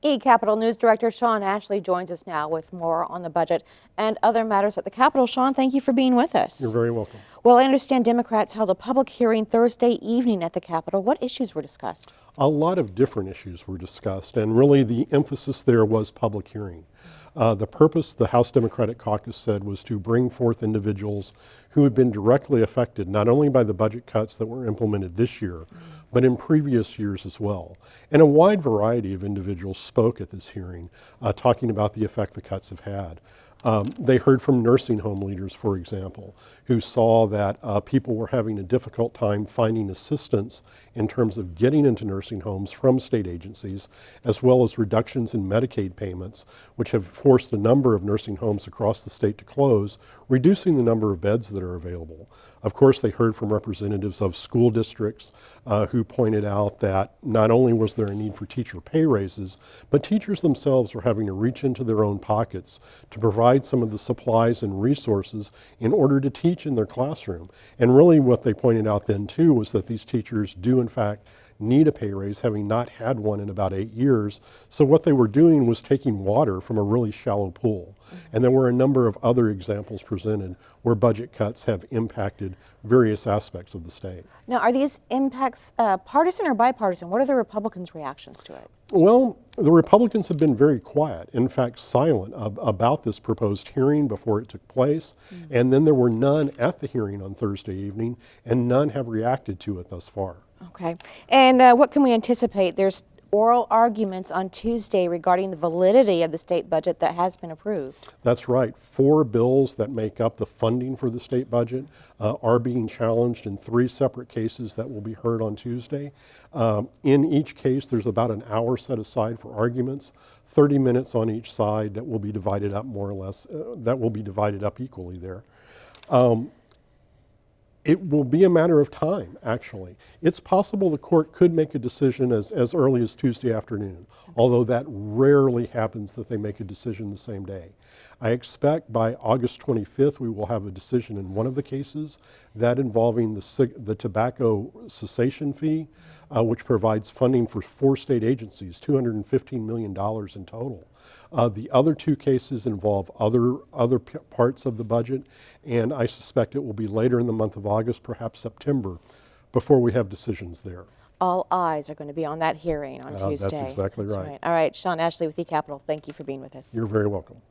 eCapitol News Director Sean Ashley joins us now with more on the budget and other matters at the Capitol. Sean, thank you for being with us. You're very welcome. Well, I understand Democrats held a public hearing Thursday evening at the Capitol. What issues were discussed? A lot of different issues were discussed, and really the emphasis there was public hearing. The purpose, the House Democratic Caucus said, was to bring forth individuals who had been directly affected not only by the budget cuts that were implemented this year, but in previous years as well. And a wide variety of individuals spoke at this hearing, talking about the effect the cuts have had. They heard from nursing home leaders, for example, who saw that people were having a difficult time finding assistance in terms of getting into nursing homes from state agencies, as well as reductions in Medicaid payments, which have forced a number of nursing homes across the state to close, reducing the number of beds that are available. Of course, they heard from representatives of school districts who pointed out that not only was there a need for teacher pay raises, but teachers themselves were having to reach into their own pockets to provide some of the supplies and resources in order to teach in their classroom. And really what they pointed out then too was that these teachers do in fact need a pay raise, having not had one in about 8 years. So what they were doing was taking water from a really shallow pool. And there were a number of other examples presented where budget cuts have impacted various aspects of the state. Now, are these impacts partisan or bipartisan? What are the Republicans' reactions to it? Well, the Republicans have been very quiet, in fact silent about this proposed hearing before it took place. And then there were none at the hearing on Thursday evening, and none have reacted to it thus far. Okay. And what can we anticipate? There's oral arguments on Tuesday regarding the validity of the state budget that has been approved. That's right. 4 bills that make up the funding for the state budget are being challenged in 3 separate cases that will be heard on Tuesday. In each case, there's about an hour set aside for arguments, 30 minutes on each side that will be divided up more or less, that will be divided up equally there. It will be a matter of time, actually. It's possible the court could make a decision as early as Tuesday afternoon, although that rarely happens that they make a decision the same day. I expect by August 25th we will have a decision in one of the cases, that involving the tobacco cessation fee, which provides funding for 4 state agencies, $215 million in total. The other 2 cases involve other parts of the budget, and I suspect it will be later in the month of August, perhaps September, before we have decisions there. All eyes are going to be on that hearing on Tuesday. That's exactly right. All right, Sean Ashley with eCapitol, thank you for being with us. You're very welcome.